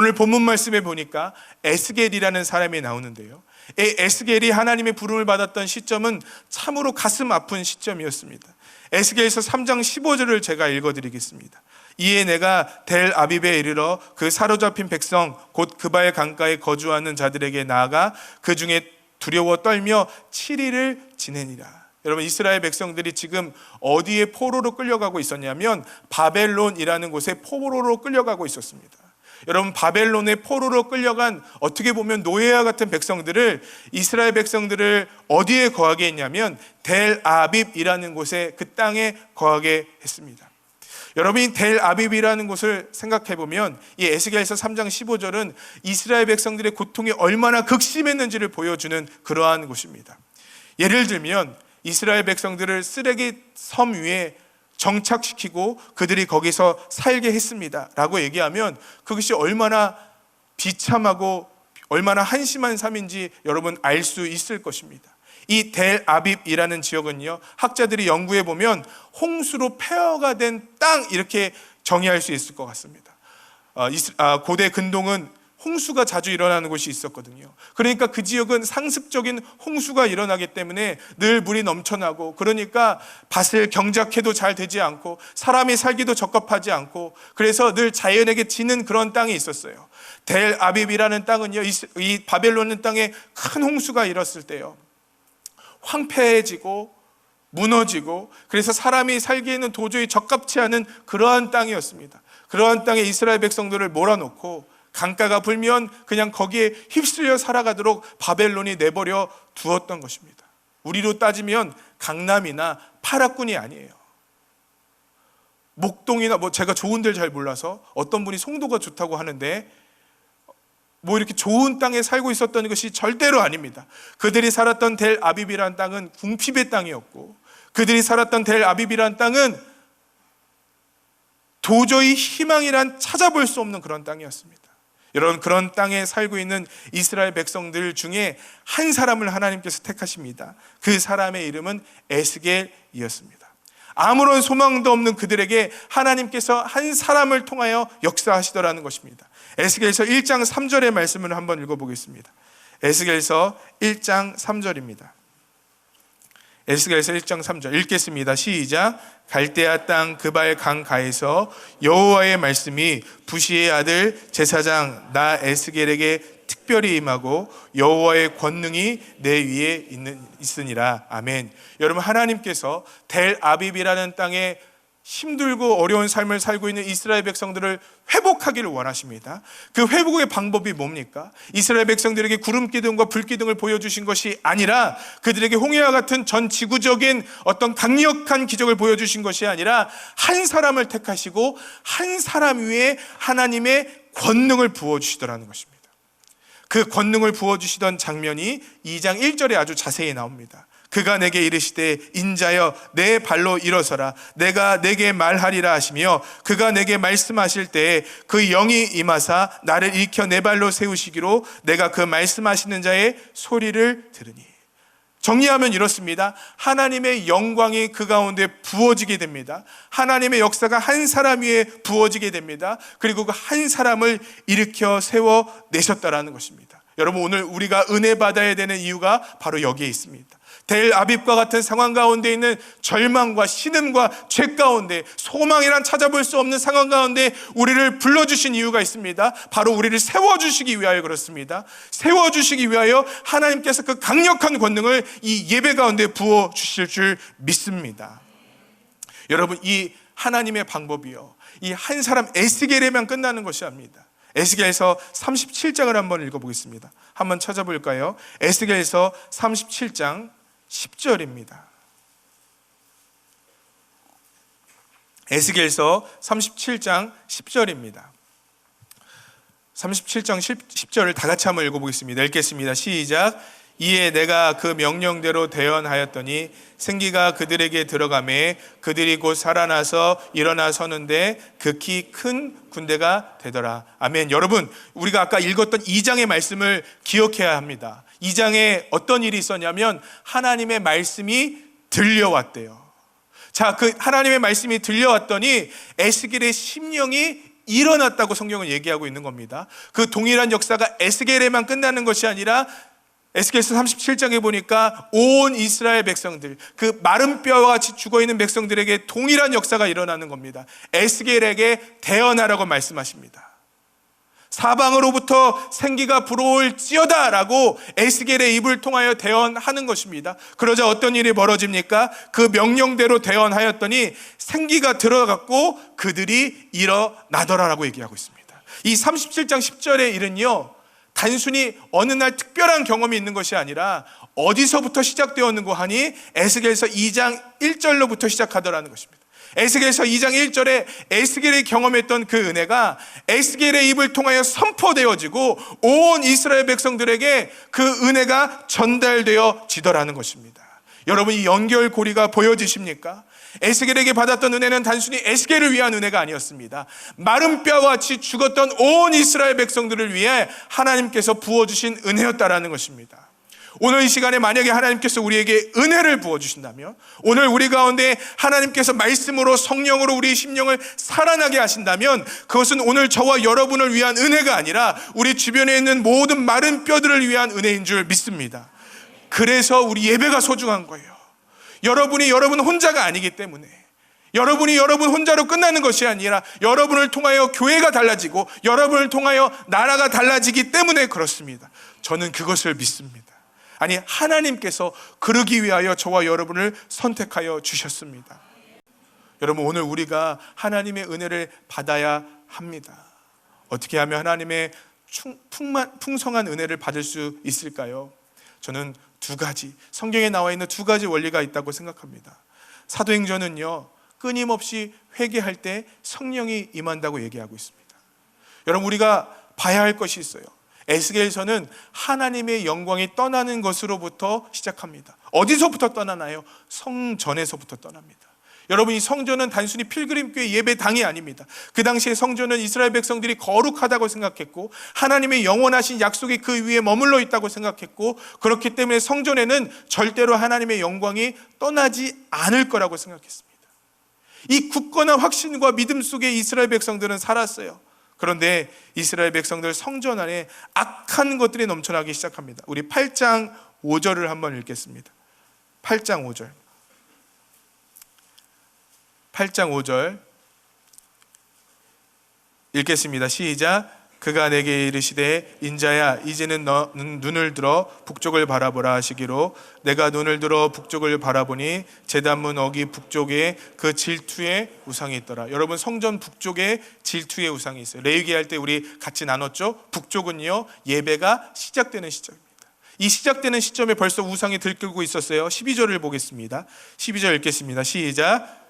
오늘 본문 말씀에 보니까 에스겔이라는 사람이 나오는데요, 이 에스겔이 하나님의 부름을 받았던 시점은 참으로 가슴 아픈 시점이었습니다. 에스겔서 3장 15절을 제가 읽어드리겠습니다. 이에 내가 델 아비브에 이르러 그 사로잡힌 백성 곧 그바의 강가에 거주하는 자들에게 나아가 그 중에 두려워 떨며 7일을 지내니라. 여러분, 이스라엘 백성들이 지금 어디에 포로로 끌려가고 있었냐면 바벨론이라는 곳에 포로로 끌려가고 있었습니다. 여러분, 바벨론의 포로로 끌려간 어떻게 보면 노예와 같은 백성들을, 이스라엘 백성들을 어디에 거하게 했냐면 델 아빕이라는 곳에, 그 땅에 거하게 했습니다. 여러분이 델 아빕이라는 곳을 생각해 보면 이 에스겔서 3장 15절은 이스라엘 백성들의 고통이 얼마나 극심했는지를 보여주는 그러한 곳입니다. 예를 들면 이스라엘 백성들을 쓰레기 섬 위에 정착시키고 그들이 거기서 살게 했습니다 라고 얘기하면 그것이 얼마나 비참하고 얼마나 한심한 삶인지 여러분 알 수 있을 것입니다. 이 델 아빕이라는 지역은요, 학자들이 연구해 보면 홍수로 폐허가 된 땅, 이렇게 정의할 수 있을 것 같습니다. 고대 근동은 홍수가 자주 일어나는 곳이 있었거든요. 그러니까 그 지역은 상습적인 홍수가 일어나기 때문에 늘 물이 넘쳐나고, 그러니까 밭을 경작해도 잘 되지 않고 사람이 살기도 적합하지 않고, 그래서 늘 자연에게 지는 그런 땅이 있었어요. 델 아빕이라는 땅은요, 이 바벨론 땅에 큰 홍수가 일었을 때요, 황폐해지고 무너지고, 그래서 사람이 살기에는 도저히 적합치 않은 그러한 땅이었습니다. 그러한 땅에 이스라엘 백성들을 몰아놓고 강가가 불면 그냥 거기에 휩쓸려 살아가도록 바벨론이 내버려 두었던 것입니다. 우리로 따지면 강남이나 파라군이 아니에요. 목동이나 제가 좋은 데를 잘 몰라서 어떤 분이 송도가 좋다고 하는데 이렇게 좋은 땅에 살고 있었던 것이 절대로 아닙니다. 그들이 살았던 델 아빕이라는 땅은 궁핍의 땅이었고, 그들이 살았던 델 아빕이라는 땅은 도저히 희망이란 찾아볼 수 없는 그런 땅이었습니다. 여러분, 그런 땅에 살고 있는 이스라엘 백성들 중에 한 사람을 하나님께서 택하십니다. 그 사람의 이름은 에스겔이었습니다. 아무런 소망도 없는 그들에게 하나님께서 한 사람을 통하여 역사하시더라는 것입니다. 에스겔서 1장 3절의 말씀을 한번 읽어보겠습니다. 에스겔서 1장 3절입니다. 에스겔서 1장 3절 읽겠습니다. 시작. 갈대아 땅 그발 강가에서 여호와의 말씀이 부시의 아들 제사장 나 에스겔에게 특별히 임하고 여호와의 권능이 내 위에 있으니라. 아멘. 여러분, 하나님께서 델 아빕이라는 땅에 힘들고 어려운 삶을 살고 있는 이스라엘 백성들을 회복하기를 원하십니다. 그 회복의 방법이 뭡니까? 이스라엘 백성들에게 구름 기둥과 불 기둥을 보여주신 것이 아니라, 그들에게 홍해와 같은 전 지구적인 어떤 강력한 기적을 보여주신 것이 아니라 한 사람을 택하시고 한 사람 위에 하나님의 권능을 부어주시더라는 것입니다. 그 권능을 부어주시던 장면이 2장 1절에 아주 자세히 나옵니다. 그가 내게 이르시되 인자여 내 발로 일어서라 내가 내게 말하리라 하시며, 그가 내게 말씀하실 때에 그 영이 임하사 나를 일으켜 내 발로 세우시기로 내가 그 말씀하시는 자의 소리를 들으니. 정리하면 이렇습니다. 하나님의 영광이 그 가운데 부어지게 됩니다. 하나님의 역사가 한 사람 위에 부어지게 됩니다. 그리고 그 한 사람을 일으켜 세워내셨다라는 것입니다. 여러분, 오늘 우리가 은혜 받아야 되는 이유가 바로 여기에 있습니다. 델 아빕과 같은 상황 가운데 있는 절망과 신음과 죄 가운데, 소망이란 찾아볼 수 없는 상황 가운데 우리를 불러주신 이유가 있습니다. 바로 우리를 세워주시기 위하여 그렇습니다. 세워주시기 위하여 하나님께서 그 강력한 권능을 이 예배 가운데 부어주실 줄 믿습니다. 여러분, 이 하나님의 방법이요, 이 한 사람 에스겔에만 끝나는 것이 아닙니다. 에스겔서 37장을 한번 읽어보겠습니다. 한번 찾아볼까요? 에스겔서 37장 10절입니다. 에스겔서 37장 10절입니다. 37장 10절을 다 같이 한번 읽어보겠습니다. 읽겠습니다. 시작. 이에 내가 그 명령대로 대언하였더니 생기가 그들에게 들어가매 그들이 곧 살아나서 일어나 서는데 극히 큰 군대가 되더라. 아멘. 여러분, 우리가 아까 읽었던 2장의 말씀을 기억해야 합니다. 2장에 어떤 일이 있었냐면 하나님의 말씀이 들려왔대요. 자, 그 하나님의 말씀이 들려왔더니 에스겔의 심령이 일어났다고 성경은 얘기하고 있는 겁니다. 그 동일한 역사가 에스겔에만 끝나는 것이 아니라 에스겔서 37장에 보니까 온 이스라엘 백성들, 그 마른 뼈와 같이 죽어있는 백성들에게 동일한 역사가 일어나는 겁니다. 에스겔에게 대언하라고 말씀하십니다. 사방으로부터 생기가 불어올지어다 라고 에스겔의 입을 통하여 대언하는 것입니다. 그러자 어떤 일이 벌어집니까? 그 명령대로 대언하였더니 생기가 들어갔고 그들이 일어나더라라고 얘기하고 있습니다. 이 37장 10절의 일은요, 단순히 어느 날 특별한 경험이 있는 것이 아니라 어디서부터 시작되었는고 하니 에스겔서 2장 1절로부터 시작하더라는 것입니다. 에스겔서 2장 1절에 에스겔이 경험했던 그 은혜가 에스겔의 입을 통하여 선포되어지고 온 이스라엘 백성들에게 그 은혜가 전달되어 지더라는 것입니다. 여러분, 이 연결고리가 보여지십니까? 에스겔에게 받았던 은혜는 단순히 에스겔을 위한 은혜가 아니었습니다. 마른 뼈와 같이 죽었던 온 이스라엘 백성들을 위해 하나님께서 부어주신 은혜였다라는 것입니다. 오늘 이 시간에 만약에 하나님께서 우리에게 은혜를 부어주신다면, 오늘 우리 가운데 하나님께서 말씀으로 성령으로 우리 심령을 살아나게 하신다면, 그것은 오늘 저와 여러분을 위한 은혜가 아니라 우리 주변에 있는 모든 마른 뼈들을 위한 은혜인 줄 믿습니다. 그래서 우리 예배가 소중한 거예요. 여러분이 여러분 혼자가 아니기 때문에, 여러분이 여러분 혼자로 끝나는 것이 아니라 여러분을 통하여 교회가 달라지고 여러분을 통하여 나라가 달라지기 때문에 그렇습니다. 저는 그것을 믿습니다. 아니, 하나님께서 그러기 위하여 저와 여러분을 선택하여 주셨습니다. 여러분, 오늘 우리가 하나님의 은혜를 받아야 합니다. 어떻게 하면 하나님의 풍성한 은혜를 받을 수 있을까요? 저는 두 가지, 성경에 나와 있는 두 가지 원리가 있다고 생각합니다. 사도행전은요, 끊임없이 회개할 때 성령이 임한다고 얘기하고 있습니다. 여러분, 우리가 봐야 할 것이 있어요. 에스겔서는 하나님의 영광이 떠나는 것으로부터 시작합니다. 어디서부터 떠나나요? 성전에서부터 떠납니다. 여러분, 이 성전은 단순히 필그림교회 예배당이 아닙니다. 그 당시에 성전은 이스라엘 백성들이 거룩하다고 생각했고 하나님의 영원하신 약속이 그 위에 머물러 있다고 생각했고, 그렇기 때문에 성전에는 절대로 하나님의 영광이 떠나지 않을 거라고 생각했습니다. 이 굳건한 확신과 믿음 속에 이스라엘 백성들은 살았어요. 그런데 이스라엘 백성들 성전 안에 악한 것들이 넘쳐나기 시작합니다. 우리 8장 5절을 한번 읽겠습니다. 8장 5절. 8장 5절 읽겠습니다. 시작. 그가 내게 이르시되 인자야, 이제는 너는 눈을 들어 북쪽을 바라보라 하시기로 내가 눈을 들어 북쪽을 바라보니 제단문 어기 북쪽에 그 질투의 우상이 있더라. 여러분, 성전 북쪽에 질투의 우상이 있어요. 레위기 할 때 우리 같이 나눴죠. 북쪽은요, 예배가 시작되는 시점입니다. 이 시작되는 시점에 벌써 우상이 들끓고 있었어요. 12절을 보겠습니다. 12절 읽겠습니다. 시작.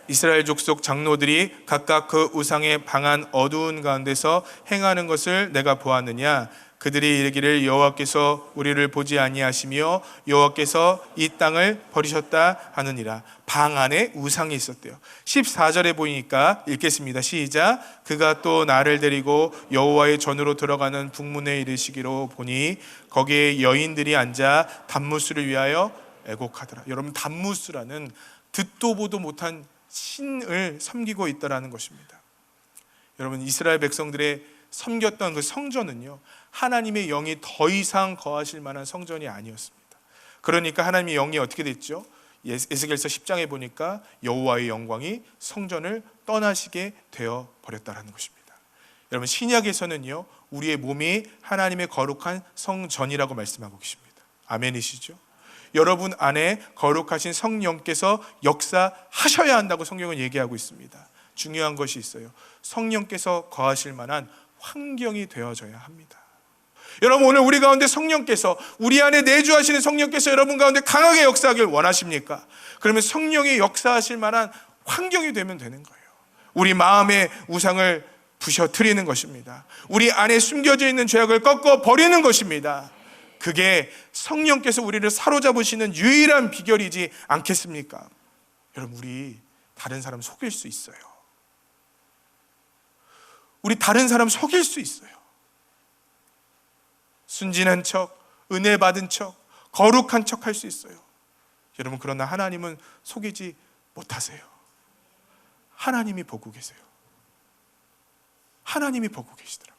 이스라엘 족속 장로들이 각각 그 우상의 방한 어두운 가운데서 행하는 것을 내가 보았느냐. 그들이 이르기를 여호와께서 우리를 보지 아니하시며 여호와께서 이 땅을 버리셨다 하느니라. 방 안에 우상이 있었대요. 14절에 보니까 읽겠습니다. 시작. 그가 또 나를 데리고 여호와의 전으로 들어가는 북문에 이르시기로 보니 거기에 여인들이 앉아 단무스를 위하여 애곡하더라. 여러분, 단무스라는 듣도 보도 못한 신을 섬기고 있다라는 것입니다. 여러분, 이스라엘 백성들의 섬겼던 그 성전은요, 하나님의 영이 더 이상 거하실 만한 성전이 아니었습니다. 그러니까 하나님의 영이 어떻게 됐죠? 에스겔서 10장에 보니까 여호와의 영광이 성전을 떠나시게 되어 버렸다라는 것입니다. 여러분, 신약에서는요, 우리의 몸이 하나님의 거룩한 성전이라고 말씀하고 계십니다. 아멘이시죠? 여러분 안에 거룩하신 성령께서 역사하셔야 한다고 성경은 얘기하고 있습니다. 중요한 것이 있어요. 성령께서 거하실 만한 환경이 되어져야 합니다. 여러분, 오늘 우리 가운데 성령께서, 우리 안에 내주하시는 성령께서 여러분 가운데 강하게 역사하길 원하십니까? 그러면 성령이 역사하실 만한 환경이 되면 되는 거예요. 우리 마음의 우상을 부셔뜨리는 것입니다. 우리 안에 숨겨져 있는 죄악을 꺾어 버리는 것입니다. 그게 성령께서 우리를 사로잡으시는 유일한 비결이지 않겠습니까? 여러분, 우리 다른 사람 속일 수 있어요. 우리 다른 사람 속일 수 있어요. 순진한 척, 은혜 받은 척, 거룩한 척 할 수 있어요. 여러분, 그러나 하나님은 속이지 못하세요. 하나님이 보고 계세요. 하나님이 보고 계시더라고요.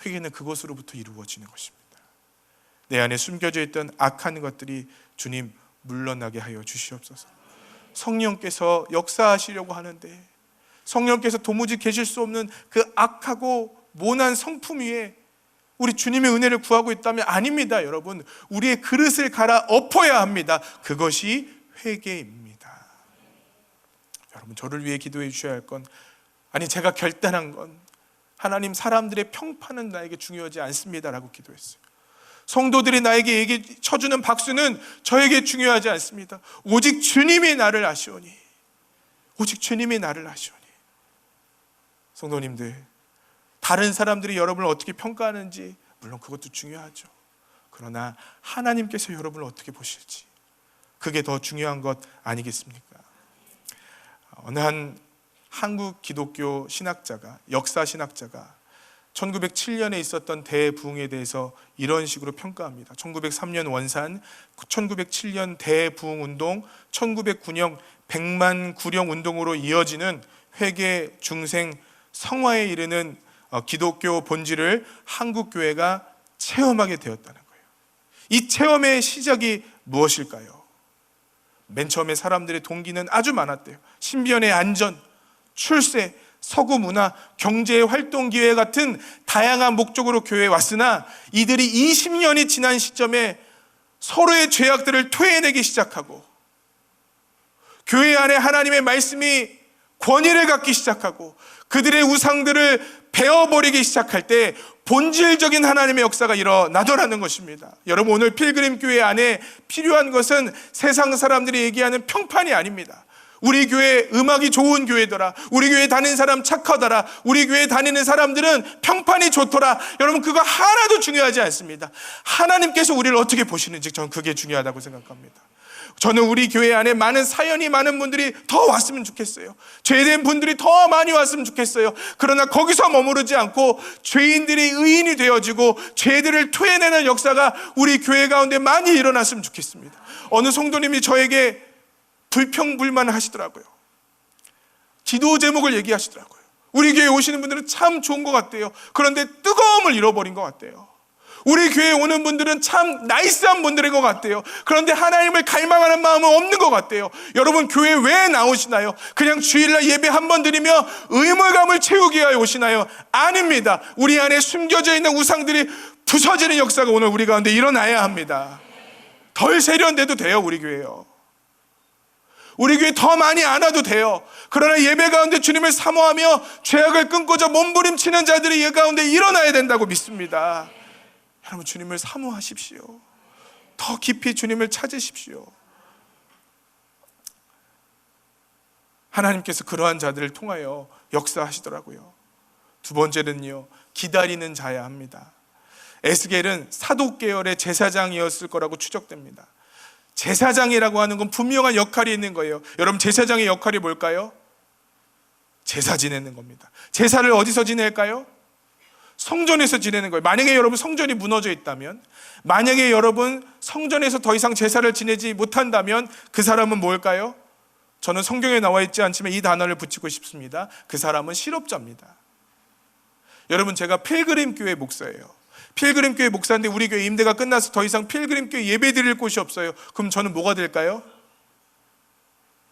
회개는 그것으로부터 이루어지는 것입니다. 내 안에 숨겨져 있던 악한 것들이 주님 물러나게 하여 주시옵소서. 성령께서 역사하시려고 하는데 성령께서 도무지 계실 수 없는 그 악하고 모난 성품 위에 우리 주님의 은혜를 구하고 있다면 아닙니다. 여러분, 우리의 그릇을 갈아엎어야 합니다. 그것이 회개입니다. 여러분, 저를 위해 기도해 주셔야 할 건, 아니 제가 결단한 건 하나님, 사람들의 평판은 나에게 중요하지 않습니다라고 기도했어요. 성도들이 나에게 쳐주는 박수는 저에게 중요하지 않습니다. 오직 주님이 나를 아시오니, 오직 주님이 나를 아시오니. 성도님들, 다른 사람들이 여러분을 어떻게 평가하는지 물론 그것도 중요하죠. 그러나 하나님께서 여러분을 어떻게 보실지, 그게 더 중요한 것 아니겠습니까? 어느 한 한국 기독교 신학자가, 역사 신학자가 1907년에 있었던 대부흥에 대해서 이런 식으로 평가합니다. 1903년 원산, 1907년 대부흥 운동, 1909년 백만 구령 운동으로 이어지는 회개, 중생, 성화에 이르는 기독교 본질을 한국 교회가 체험하게 되었다는 거예요. 이 체험의 시작이 무엇일까요? 맨 처음에 사람들의 동기는 아주 많았대요. 신변의 안전, 출세, 서구 문화, 경제 활동 기회 같은 다양한 목적으로 교회에 왔으나 이들이 20년이 지난 시점에 서로의 죄악들을 토해내기 시작하고 교회 안에 하나님의 말씀이 권위를 갖기 시작하고 그들의 우상들을 베어버리기 시작할 때 본질적인 하나님의 역사가 일어나더라는 것입니다. 여러분, 오늘 필그림 교회 안에 필요한 것은 세상 사람들이 얘기하는 평판이 아닙니다. 우리 교회 음악이 좋은 교회더라, 우리 교회 다니는 사람 착하더라, 우리 교회 다니는 사람들은 평판이 좋더라. 여러분, 그거 하나도 중요하지 않습니다. 하나님께서 우리를 어떻게 보시는지 저는 그게 중요하다고 생각합니다. 저는 우리 교회 안에 많은 사연이 많은 분들이 더 왔으면 좋겠어요. 죄된 분들이 더 많이 왔으면 좋겠어요. 그러나 거기서 머무르지 않고 죄인들이 의인이 되어지고 죄들을 토해내는 역사가 우리 교회 가운데 많이 일어났으면 좋겠습니다. 어느 성도님이 저에게 불평불만을 하시더라고요. 기도 제목을 얘기하시더라고요. 우리 교회에 오시는 분들은 참 좋은 것 같대요. 그런데 뜨거움을 잃어버린 것 같대요. 우리 교회에 오는 분들은 참 나이스한 분들인 것 같대요. 그런데 하나님을 갈망하는 마음은 없는 것 같대요. 여러분, 교회 왜 나오시나요? 그냥 주일날 예배 한 번 드리며 의무감을 채우기 위하여 오시나요? 아닙니다. 우리 안에 숨겨져 있는 우상들이 부서지는 역사가 오늘 우리 가운데 일어나야 합니다. 덜 세련돼도 돼요. 우리 교회요. 우리 교회 더 많이 안 와도 돼요. 그러나 예배 가운데 주님을 사모하며 죄악을 끊고자 몸부림치는 자들이 예배 가운데 일어나야 된다고 믿습니다. 여러분, 주님을 사모하십시오. 더 깊이 주님을 찾으십시오. 하나님께서 그러한 자들을 통하여 역사하시더라고요. 두 번째는요, 기다리는 자야 합니다. 에스겔은 사독 계열의 제사장이었을 거라고 추정됩니다. 제사장이라고 하는 건 분명한 역할이 있는 거예요. 여러분, 제사장의 역할이 뭘까요? 제사 지내는 겁니다. 제사를 어디서 지낼까요? 성전에서 지내는 거예요. 만약에 여러분 성전이 무너져 있다면, 만약에 여러분 성전에서 더 이상 제사를 지내지 못한다면 그 사람은 뭘까요? 저는 성경에 나와 있지 않지만 이 단어를 붙이고 싶습니다. 그 사람은 실업자입니다. 여러분, 제가 필그림 교회 목사예요. 필그림 교회 목사인데 우리 교회 임대가 끝나서 더 이상 필그림 교회 예배 드릴 곳이 없어요. 그럼 저는 뭐가 될까요?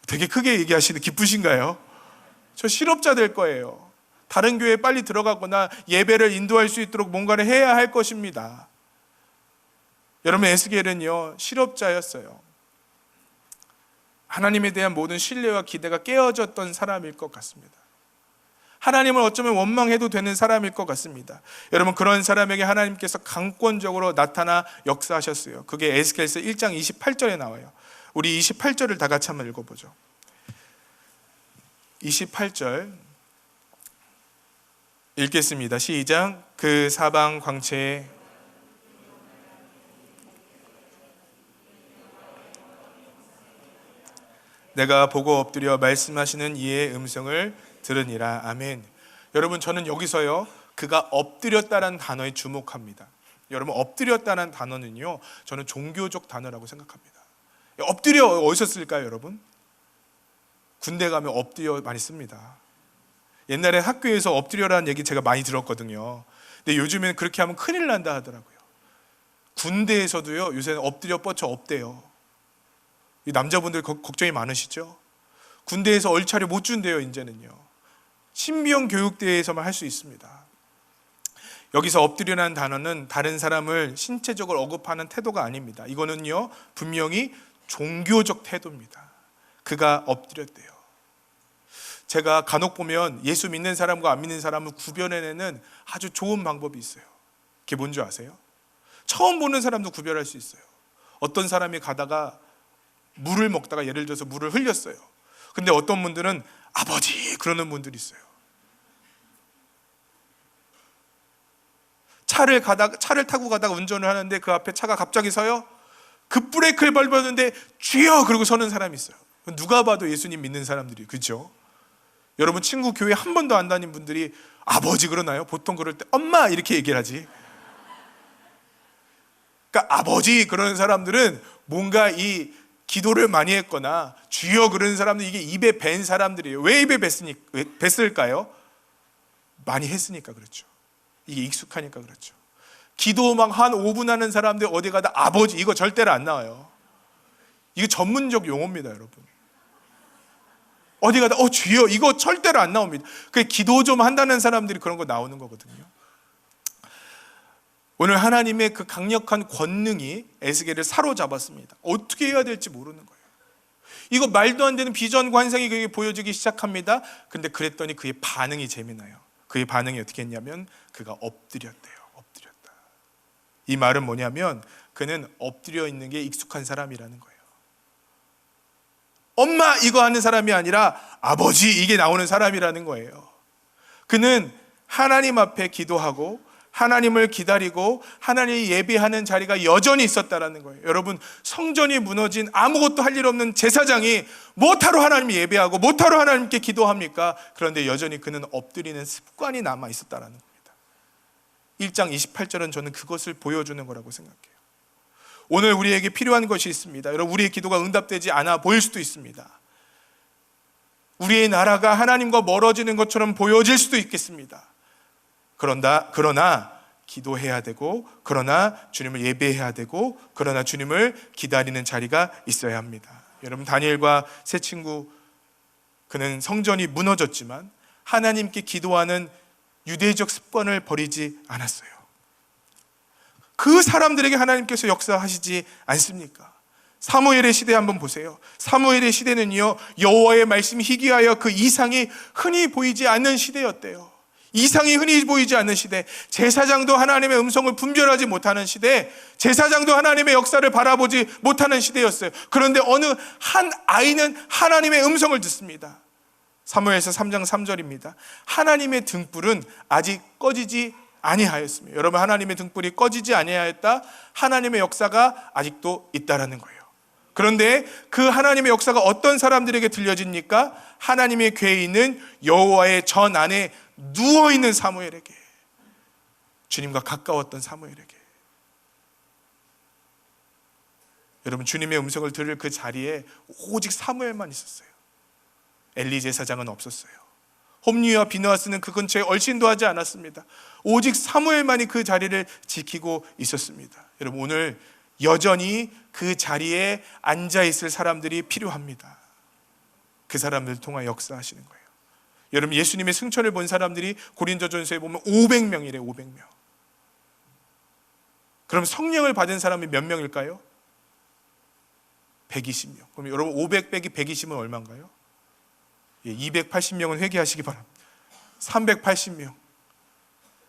되게 크게 얘기하시는, 기쁘신가요? 저 실업자 될 거예요. 다른 교회에 빨리 들어가거나 예배를 인도할 수 있도록 뭔가를 해야 할 것입니다. 여러분, 에스겔은요, 실업자였어요. 하나님에 대한 모든 신뢰와 기대가 깨어졌던 사람일 것 같습니다. 하나님을 어쩌면 원망해도 되는 사람일 것 같습니다. 여러분, 그런 사람에게 하나님께서 강권적으로 나타나 역사하셨어요. 그게 에스겔서 1장 28절에 나와요. 우리 28절을 다 같이 한번 읽어보죠. 28절 읽겠습니다. 시작. 그 사방 광채에 내가 보고 엎드려 말씀하시는 이의 음성을 들으니라. 아멘. 여러분, 저는 여기서요, 그가 엎드렸다는 단어에 주목합니다. 여러분, 엎드렸다는 단어는요, 저는 종교적 단어라고 생각합니다. 엎드려 어디서 쓸까요, 여러분? 군대 가면 엎드려 많이 씁니다. 옛날에 학교에서 엎드려라는 얘기 제가 많이 들었거든요. 근데 요즘에는 그렇게 하면 큰일 난다 하더라고요. 군대에서도요, 요새는 엎드려 뻗쳐 없대요. 이 남자분들 걱정이 많으시죠? 군대에서 얼차려 못 준대요, 이제는요. 신비형 교육대에서만 할 수 있습니다. 여기서 엎드려라는 단어는 다른 사람을 신체적으로 억압하는 태도가 아닙니다. 이거는요, 분명히 종교적 태도입니다. 그가 엎드렸대요. 제가 간혹 보면 예수 믿는 사람과 안 믿는 사람을 구별해내는 아주 좋은 방법이 있어요. 그게 뭔지 아세요? 처음 보는 사람도 구별할 수 있어요. 어떤 사람이 가다가 물을 먹다가 예를 들어서 물을 흘렸어요. 근데 어떤 분들은 아버지 그러는 분들이 있어요. 차를 타고 가다가 운전을 하는데 그 앞에 차가 갑자기 서요. 급브레이크를 밟았는데 주여 그러고 서는 사람이 있어요. 누가 봐도 예수님 믿는 사람들이, 그렇죠? 여러분 친구 교회 한 번도 안 다닌 분들이 아버지 그러나요? 보통 그럴 때 엄마 이렇게 얘기를 하지. 그러니까 아버지 그러는 사람들은 뭔가 이 기도를 많이 했거나 주여 그러는 사람들, 이게 입에 밴 사람들이에요. 왜 입에 뱄을까요? 많이 했으니까 그렇죠. 이게 익숙하니까 그렇죠. 기도 막 한 5분 하는 사람들 어디 가다 아버지 이거 절대로 안 나와요. 이거 전문적 용어입니다, 여러분. 어디 가다 주여 이거 절대로 안 나옵니다. 그 기도 좀 한다는 사람들이 그런 거 나오는 거거든요. 오늘 하나님의 그 강력한 권능이 에스겔을 사로잡았습니다. 어떻게 해야 될지 모르는 거예요. 이거 말도 안 되는 비전 관상이 그에게 보여지기 시작합니다. 근데 그랬더니 그의 반응이 재미나요. 그의 반응이 어떻게 했냐면 그가 엎드렸대요. 엎드렸다. 이 말은 뭐냐면 그는 엎드려 있는 게 익숙한 사람이라는 거예요. 엄마 이거 하는 사람이 아니라 아버지 이게 나오는 사람이라는 거예요. 그는 하나님 앞에 기도하고 하나님을 기다리고 하나님이 예배하는 자리가 여전히 있었다라는 거예요. 여러분, 성전이 무너진 아무것도 할 일 없는 제사장이 뭐하러 하나님 예배하고 뭐하러 하나님께 기도합니까? 그런데 여전히 그는 엎드리는 습관이 남아 있었다라는 겁니다. 1장 28절은 저는 그것을 보여주는 거라고 생각해요. 오늘 우리에게 필요한 것이 있습니다. 여러분, 우리의 기도가 응답되지 않아 보일 수도 있습니다. 우리의 나라가 하나님과 멀어지는 것처럼 보여질 수도 있겠습니다. 그러나 기도해야 되고, 그러나 주님을 예배해야 되고, 그러나 주님을 기다리는 자리가 있어야 합니다. 여러분, 다니엘과 세 친구, 그는 성전이 무너졌지만 하나님께 기도하는 유대적 습관을 버리지 않았어요. 그 사람들에게 하나님께서 역사하시지 않습니까? 사무엘의 시대 한번 보세요. 사무엘의 시대는요, 여호와의 말씀이 희귀하여 그 이상이 흔히 보이지 않는 시대였대요. 이상이 흔히 보이지 않는 시대, 제사장도 하나님의 음성을 분별하지 못하는 시대, 제사장도 하나님의 역사를 바라보지 못하는 시대였어요. 그런데 어느 한 아이는 하나님의 음성을 듣습니다. 사무엘서 3장 3절입니다. 하나님의 등불은 아직 꺼지지 아니하였으며, 여러분, 하나님의 등불이 꺼지지 아니하였다, 하나님의 역사가 아직도 있다라는 거예요. 그런데 그 하나님의 역사가 어떤 사람들에게 들려집니까? 하나님의 궤에 있는 여호와의 전 안에 누워있는 사무엘에게, 주님과 가까웠던 사무엘에게. 여러분, 주님의 음성을 들을 그 자리에 오직 사무엘만 있었어요. 엘리 제사장은 없었어요. 홈리와 비느하스는 그 근처에 얼씬도 하지 않았습니다. 오직 사무엘만이 그 자리를 지키고 있었습니다. 여러분, 오늘 여전히 그 자리에 앉아있을 사람들이 필요합니다. 그 사람들을 통해 역사하시는 거예요. 여러분, 예수님의 승천을 본 사람들이 고린도전서에 보면 500명이래. 500명. 그럼 성령을 받은 사람이 몇 명일까요? 120명. 그럼 여러분, 500 빼기 120은 얼마인가요? 280명은 회개하시기 바랍니다. 380명.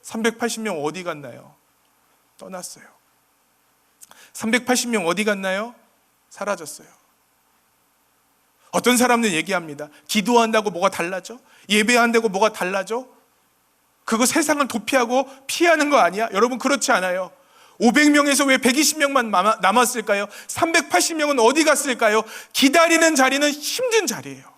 380명 어디 갔나요? 떠났어요. 380명 어디 갔나요? 사라졌어요. 어떤 사람들은 얘기합니다. 기도한다고 뭐가 달라져? 예배한다고 뭐가 달라져? 그거 세상을 도피하고 피하는 거 아니야? 여러분, 그렇지 않아요. 500명에서 왜 120명만 남았을까요? 380명은 어디 갔을까요? 기다리는 자리는 힘든 자리예요.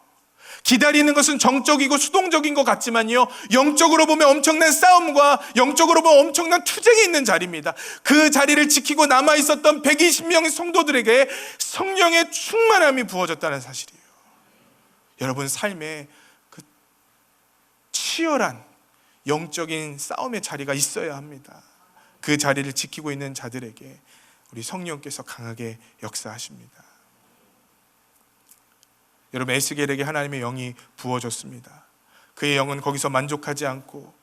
기다리는 것은 정적이고 수동적인 것 같지만요, 영적으로 보면 엄청난 싸움과 영적으로 보면 엄청난 투쟁이 있는 자리입니다. 그 자리를 지키고 남아있었던 120명의 성도들에게 성령의 충만함이 부어졌다는 사실이에요. 여러분 삶에 그 치열한 영적인 싸움의 자리가 있어야 합니다. 그 자리를 지키고 있는 자들에게 우리 성령께서 강하게 역사하십니다. 여러분, 에스겔에게 하나님의 영이 부어졌습니다. 그의 영은 거기서 만족하지 않고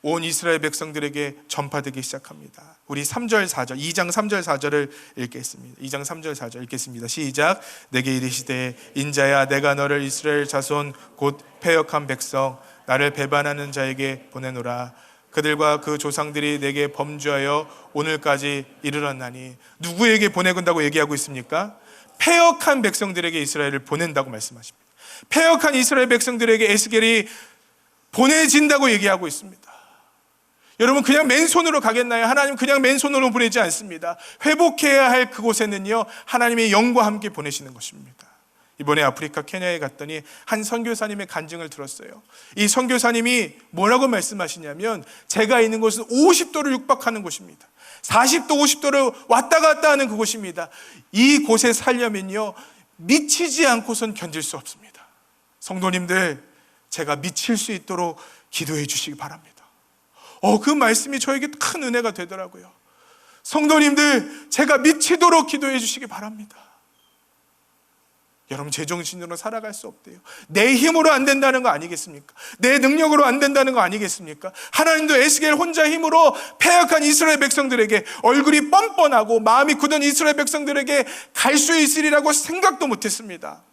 온 이스라엘 백성들에게 전파되기 시작합니다. 우리 3절 4절, 2장 3절 4절을 읽겠습니다. 2장 3절 4절 읽겠습니다. 시작. 내게 이르시되 인자야, 내가 너를 이스라엘 자손 곧 패역한 백성 나를 배반하는 자에게 보내노라. 그들과 그 조상들이 내게 범죄하여 오늘까지 이르렀나니. 누구에게 보내건다고 얘기하고 있습니까? 패역한 백성들에게 이스라엘을 보낸다고 말씀하십니다. 패역한 이스라엘 백성들에게 에스겔이 보내진다고 얘기하고 있습니다. 여러분, 그냥 맨손으로 가겠나요? 하나님 그냥 맨손으로 보내지 않습니다. 회복해야 할 그곳에는요, 하나님의 영과 함께 보내시는 것입니다. 이번에 아프리카 케냐에 갔더니 한 선교사님의 간증을 들었어요. 이 선교사님이 뭐라고 말씀하시냐면, 제가 있는 곳은 50도를 육박하는 곳입니다. 40도 50도를 왔다 갔다 하는 그곳입니다. 이 곳에 살려면요, 미치지 않고선 견딜 수 없습니다. 성도님들, 제가 미칠 수 있도록 기도해 주시기 바랍니다. 그 말씀이 저에게 큰 은혜가 되더라고요. 성도님들, 제가 미치도록 기도해 주시기 바랍니다. 여러분, 제정신으로 살아갈 수 없대요. 내 힘으로 안 된다는 거 아니겠습니까? 내 능력으로 안 된다는 거 아니겠습니까? 하나님도 에스겔 혼자 힘으로 패역한 이스라엘 백성들에게, 얼굴이 뻔뻔하고 마음이 굳은 이스라엘 백성들에게 갈 수 있으리라고 생각도 못했습니다.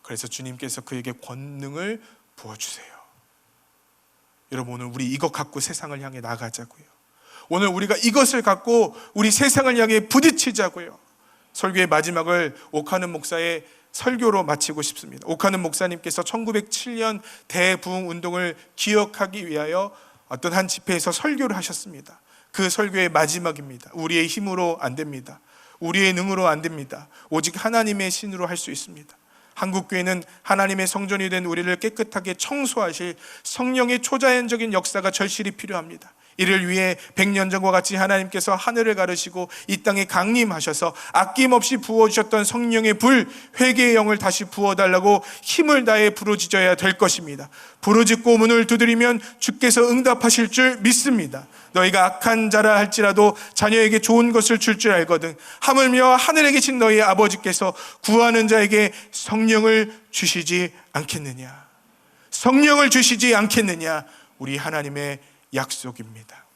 그래서 주님께서 그에게 권능을 부어주세요. 여러분, 오늘 우리 이것 갖고 세상을 향해 나가자고요. 오늘 우리가 이것을 갖고 우리 세상을 향해 부딪히자고요. 설교의 마지막을 오카는 목사의 설교로 마치고 싶습니다. 오카는 목사님께서 1907년 대부흥 운동을 기억하기 위하여 어떤 한 집회에서 설교를 하셨습니다. 그 설교의 마지막입니다. 우리의 힘으로 안 됩니다. 우리의 능으로 안 됩니다. 오직 하나님의 신으로 할 수 있습니다. 한국교회는 하나님의 성전이 된 우리를 깨끗하게 청소하실 성령의 초자연적인 역사가 절실히 필요합니다. 이를 위해 100년 전과 같이 하나님께서 하늘을 가르시고 이 땅에 강림하셔서 아낌없이 부어주셨던 성령의 불, 회개의 영을 다시 부어달라고 힘을 다해 부르짖어야 될 것입니다. 부르짖고 문을 두드리면 주께서 응답하실 줄 믿습니다. 너희가 악한 자라 할지라도 자녀에게 좋은 것을 줄 줄 알거든 하물며 하늘에 계신 너희 아버지께서 구하는 자에게 성령을 주시지 않겠느냐. 성령을 주시지 않겠느냐. 우리 하나님의 약속입니다.